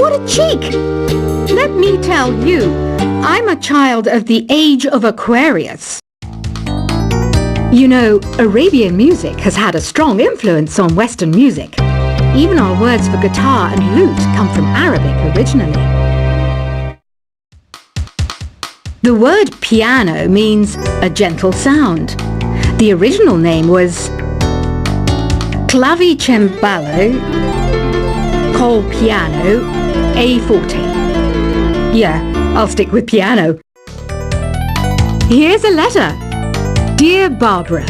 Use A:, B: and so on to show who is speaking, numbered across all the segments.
A: what a cheek! Let me tell you, I'm a child of the age of Aquarius. You know, Arabian music has had a strong influence on Western music. Even our words for guitar and lute come from Arabic originally. The word piano means a gentle sound. The original name was clavicembalo col piano a forte. Yeah, I'll stick with piano. Here's a letter. Dear Barbara,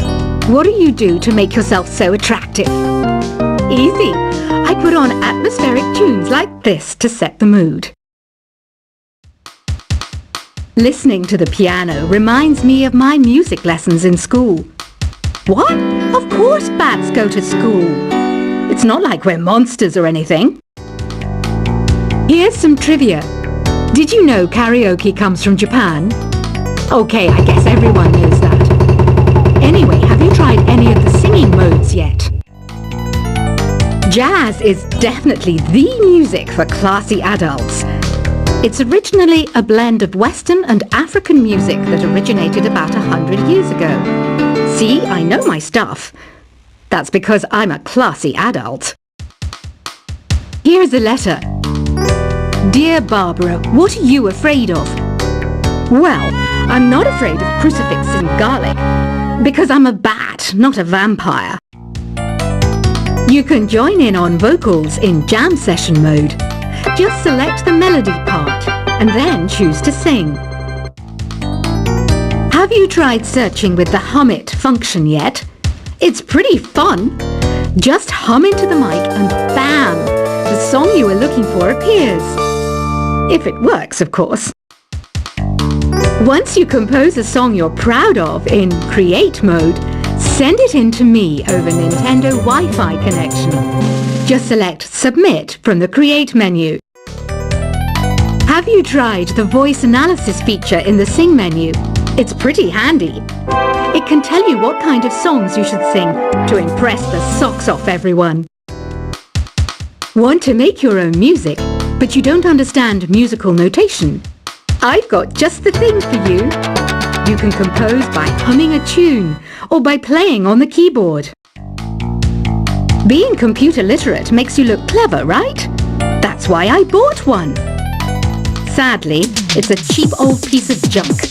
A: what do you do to make yourself so attractive? Easy. I put on atmospheric tunes like this to set the mood. Listening to the piano reminds me of my music lessons in school. What? Of course bats go to school. It's not like we're monsters or anything. Here's some trivia. Did you know karaoke comes from Japan? Okay, I guess everyone knows that. Anyway, have you tried any of the singing modes yet? Jazz is definitely the music for classy adults. It's originally a blend of Western and African music that originated about 100 years ago. See, I know my stuff. That's because I'm a classy adult. Here's a letter. Dear Barbara, what are you afraid of? Well, I'm not afraid of crucifix and garlic, because I'm a bat, not a vampire. You can join in on vocals in jam session mode. Just select the melody part and then choose to sing. Have you tried searching with the Hum It function yet? It's pretty fun. Just hum into the mic and bam! The song you were looking for appears. If it works, of course. Once you compose a song you're proud of in Create mode, send it in to me over Nintendo Wi-Fi connection. Just select Submit from the Create menu. Have you tried the voice analysis feature in the Sing menu? It's pretty handy. It can tell you what kind of songs you should sing to impress the socks off everyone. Want to make your own music, but you don't understand musical notation? I've got just the thing for you. You can compose by humming a tune or by playing on the keyboard. Being computer literate makes you look clever, right? That's why I bought one. Sadly, it's a cheap old piece of junk.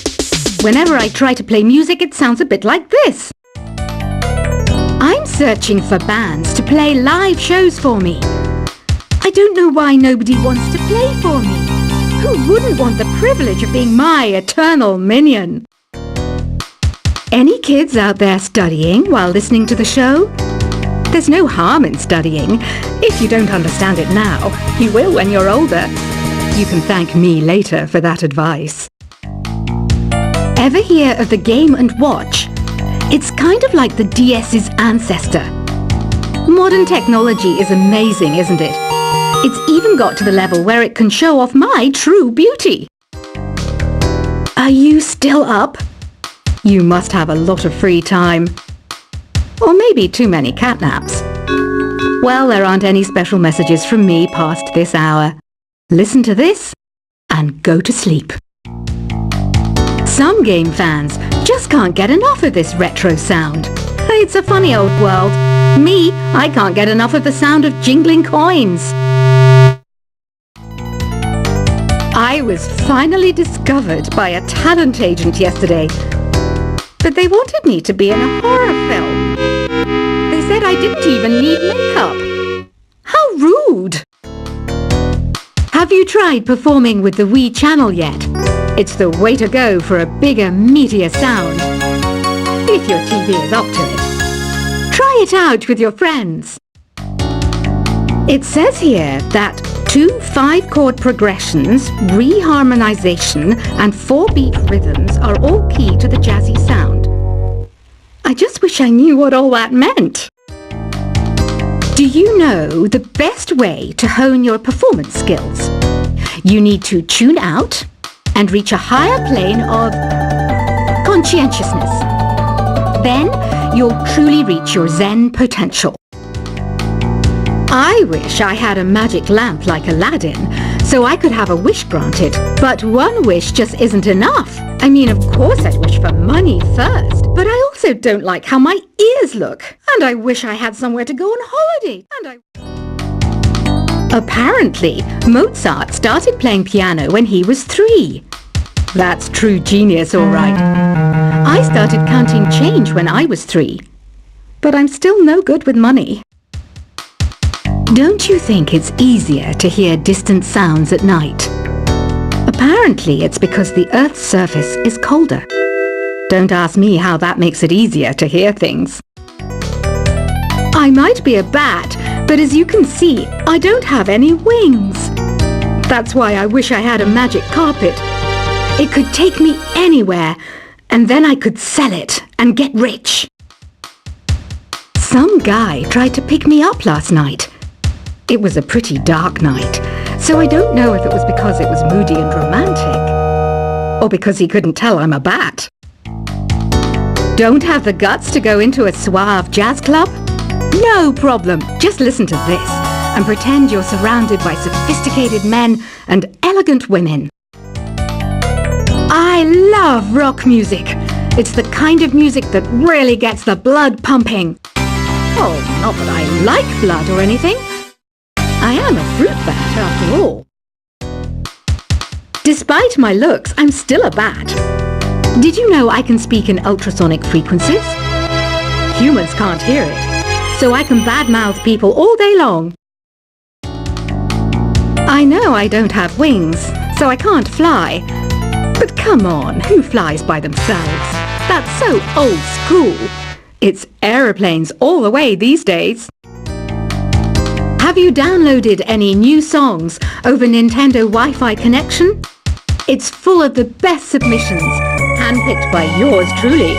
A: Whenever I try to play music, it sounds a bit like this. I'm searching for bands to play live shows for me. I don't know why nobody wants to play for me. Who wouldn't want the privilege of being my eternal minion? Any kids out there studying while listening to the show? There's no harm in studying. If you don't understand it now, you will when you're older. You can thank me later for that advice. Ever hear of the Game & Watch? It's kind of like the DS's ancestor. Modern technology is amazing, isn't it? It's even got to the level where it can show off my true beauty. Are you still up? You must have a lot of free time. Or maybe too many catnaps. Well, there aren't any special messages from me past this hour. Listen to this and go to sleep. Some game fans just can't get enough of this retro sound. It's a funny old world. Me, I can't get enough of the sound of jingling coins. I was finally discovered by a talent agent yesterday. But they wanted me to be in a horror film. They said I didn't even need makeup. How rude! Have you tried performing with the Wii channel yet? It's the way to go for a bigger, meatier sound. If your TV is up to it. Try it out with your friends. It says here that 2 5-chord progressions, reharmonization, and 4-beat rhythms are all key to the jazzy sound. I just wish I knew what all that meant. Do you know the best way to hone your performance skills? You need to tune out and reach a higher plane of conscientiousness. Then you'll truly reach your Zen potential. I wish I had a magic lamp like Aladdin, so I could have a wish granted. But one wish just isn't enough. I mean, of course I'd wish for money first, but I also don't like how my ears look. And I wish I had somewhere to go on holiday. Apparently, Mozart started playing piano when he was 3. That's true genius, all right. I started counting change when I was 3. But I'm still no good with money. Don't you think it's easier to hear distant sounds at night? Apparently, it's because the Earth's surface is colder. Don't ask me how that makes it easier to hear things. I might be a bat, but as you can see, I don't have any wings. That's why I wish I had a magic carpet. It could take me anywhere, and then I could sell it and get rich. Some guy tried to pick me up last night. It was a pretty dark night, so I don't know if it was because it was moody and romantic, or because he couldn't tell I'm a bat. Don't have the guts to go into a suave jazz club? No problem. Just listen to this and pretend you're surrounded by sophisticated men and elegant women. I love rock music. It's the kind of music that really gets the blood pumping. Oh, not that I like blood or anything. I am a fruit bat after all. Despite my looks, I'm still a bat. Did you know I can speak in ultrasonic frequencies? Humans can't hear it, so I can badmouth people all day long. I know I don't have wings, so I can't fly. But come on, who flies by themselves? That's so old school. It's aeroplanes all the way these days. Have you downloaded any new songs over Nintendo Wi-Fi connection? It's full of the best submissions, handpicked by yours truly.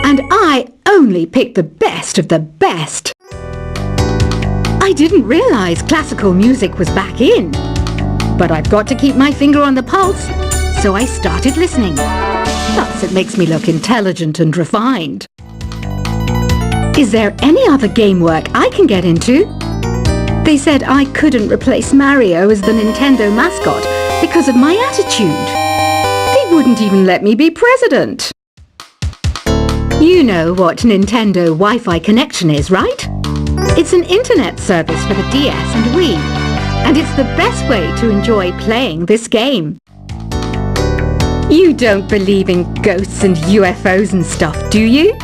A: And I only pick the best of the best. I didn't realize classical music was back in. But I've got to keep my finger on the pulse, so I started listening. Plus, it makes me look intelligent and refined. Is there any other game work I can get into? They said I couldn't replace Mario as the Nintendo mascot because of my attitude. They wouldn't even let me be president. You know what Nintendo Wi-Fi connection is, right? It's an internet service for the DS and Wii, and it's the best way to enjoy playing this game. You don't believe in ghosts and UFOs and stuff, do you?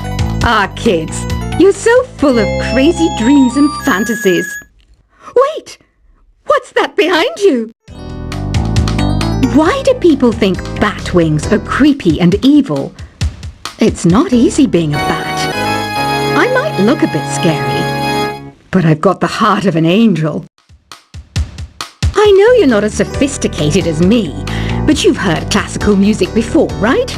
A: Ah, kids, you're so full of crazy dreams and fantasies. Wait! What's that behind you? Why do people think bat wings are creepy and evil? It's not easy being a bat. I might look a bit scary, but I've got the heart of an angel. I know you're not as sophisticated as me, but you've heard classical music before, right?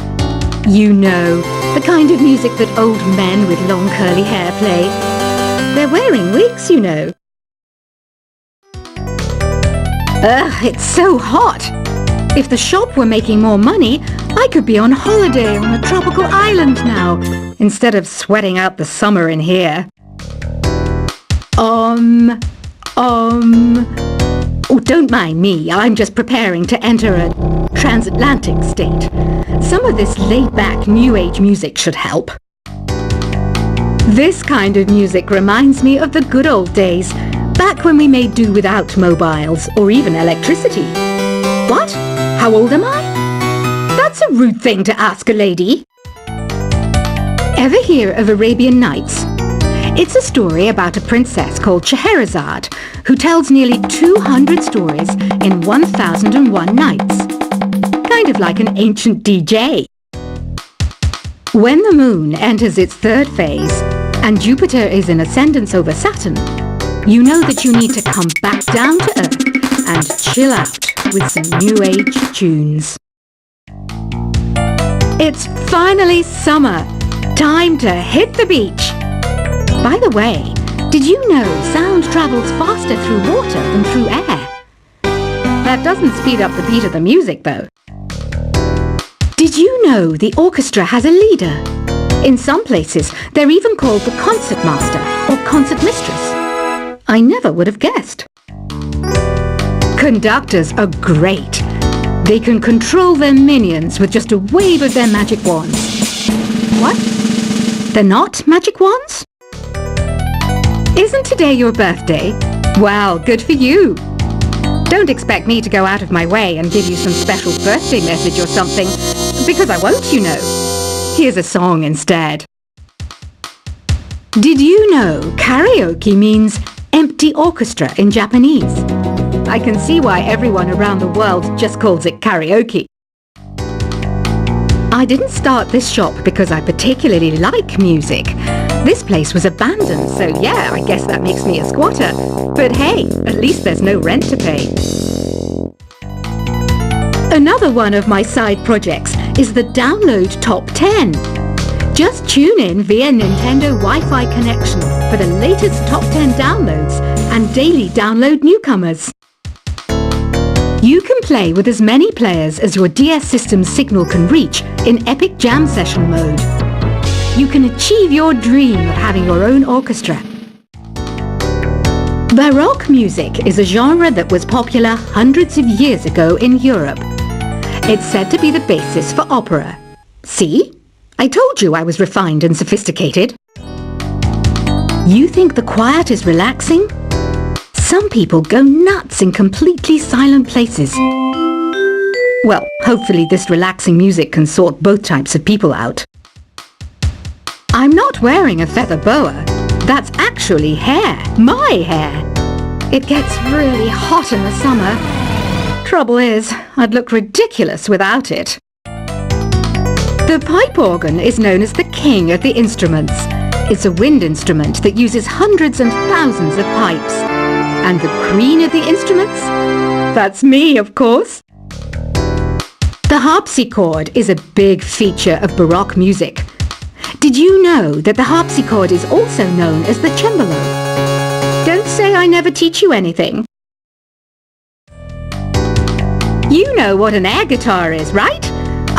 A: You know, the kind of music that old men with long curly hair play. They're wearing wigs, you know. Ugh, it's so hot. If the shop were making more money, I could be on holiday on a tropical island now, instead of sweating out the summer in here. Oh, don't mind me. I'm just preparing to enter a transatlantic state. Some of this laid-back New Age music should help. This kind of music reminds me of the good old days, back when we made do without mobiles or even electricity. What? How old am I? That's a rude thing to ask a lady. Ever hear of Arabian Nights? It's a story about a princess called Scheherazade who tells nearly 200 stories in 1001 nights. Kind of like an ancient DJ. When the moon enters its third phase and Jupiter is in ascendance over Saturn, you know that you need to come back down to Earth and chill out with some New Age tunes. It's finally summer. Time to hit the beach. By the way, did you know sound travels faster through water than through air? That doesn't speed up the beat of the music, though. Did you know the orchestra has a leader? In some places, they're even called the concert master or concert mistress. I never would have guessed. Conductors are great. They can control their minions with just a wave of their magic wands. What? They're not magic wands? Isn't today your birthday? Well, good for you. Don't expect me to go out of my way and give you some special birthday message or something, because I won't, you know. Here's a song instead. Did you know karaoke means empty orchestra in Japanese? I can see why everyone around the world just calls it karaoke. I didn't start this shop because I particularly like music. This place was abandoned, so yeah, I guess that makes me a squatter. But hey, at least there's no rent to pay. Another one of my side projects is the Download Top 10. Just tune in via Nintendo Wi-Fi connection for the latest Top 10 downloads and daily download newcomers. You can play with as many players as your DS system's signal can reach in Epic Jam Session mode. You can achieve your dream of having your own orchestra. Baroque music is a genre that was popular hundreds of years ago in Europe. It's said to be the basis for opera. See? I told you I was refined and sophisticated. You think the quiet is relaxing? Some people go nuts in completely silent places. Well, hopefully this relaxing music can sort both types of people out. I'm not wearing a feather boa. That's actually hair. My hair. It gets really hot in the summer. Trouble is, I'd look ridiculous without it. The pipe organ is known as the king of the instruments. It's a wind instrument that uses hundreds and thousands of pipes. And the queen of the instruments? That's me, of course. The harpsichord is a big feature of Baroque music. Did you know that the harpsichord is also known as the cembalo? Don't say I never teach you anything. You know what an air guitar is, right?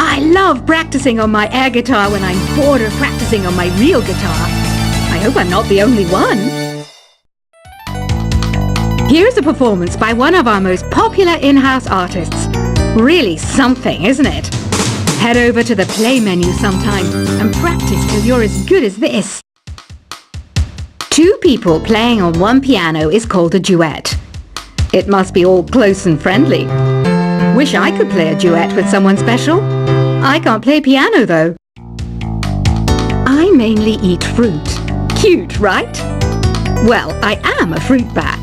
A: I love practicing on my air guitar when I'm bored of practicing on my real guitar. I hope I'm not the only one. Here's a performance by one of our most popular in-house artists. Really something, isn't it? Head over to the play menu sometime and practice till you're as good as this. Two people playing on one piano is called a duet. It must be all close and friendly. Wish I could play a duet with someone special. I can't play piano though. I mainly eat fruit. Cute, right? Well, I am a fruit bat.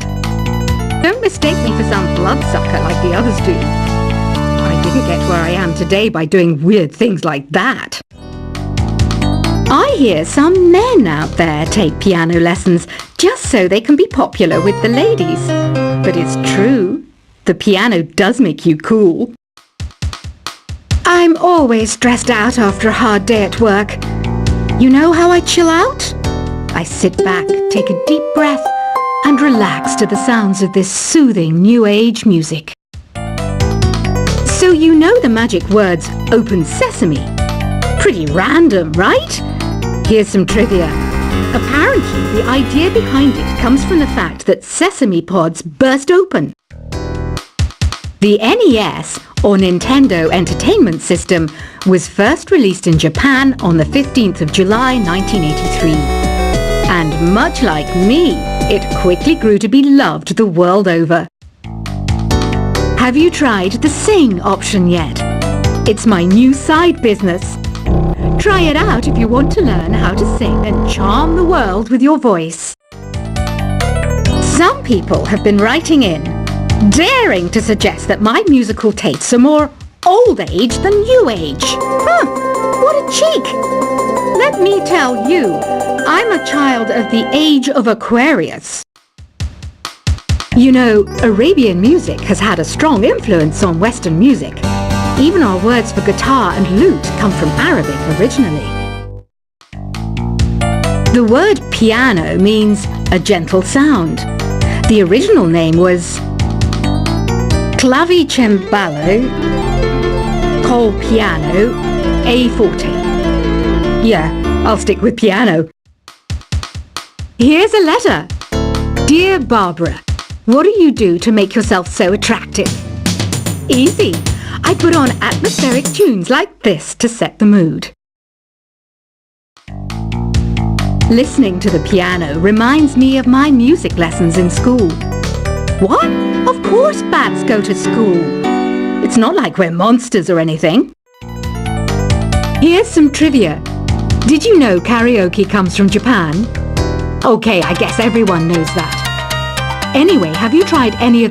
A: Don't mistake me for some bloodsucker like the others do. I didn't get where I am today by doing weird things like that. I hear some men out there take piano lessons just so they can be popular with the ladies. But it's true. The piano does make you cool. I'm always stressed out after a hard day at work. You know how I chill out? I sit back, take a deep breath, and relax to the sounds of this soothing new age music. So you know the magic words "open sesame." Pretty random, right? Here's some trivia. Apparently, the idea behind it comes from the fact that sesame pods burst open. The NES, or Nintendo Entertainment System, was first released in Japan on the 15th of July 1983. And much like me, it quickly grew to be loved the world over. Have you tried the Sing option yet? It's my new side business. Try it out if you want to learn how to sing and charm the world with your voice. Some people have been writing in, daring to suggest that my musical tastes are more old age than new age. What a cheek! Let me tell you, I'm a child of the age of Aquarius. You know, Arabian music has had a strong influence on Western music. Even our words for guitar and lute come from Arabic originally. The word piano means a gentle sound. The original name was clavicembalo col piano a forte. Yeah, I'll stick with piano. Here's a letter. Dear Barbara, what do you do to make yourself so attractive? Easy. I put on atmospheric tunes like this to set the mood. Listening to the piano reminds me of my music lessons in school. What? Of course bats go to school. It's not like we're monsters or anything. Here's some trivia. Did you know karaoke comes from Japan? Okay, I guess everyone knows that. Anyway, have you tried any of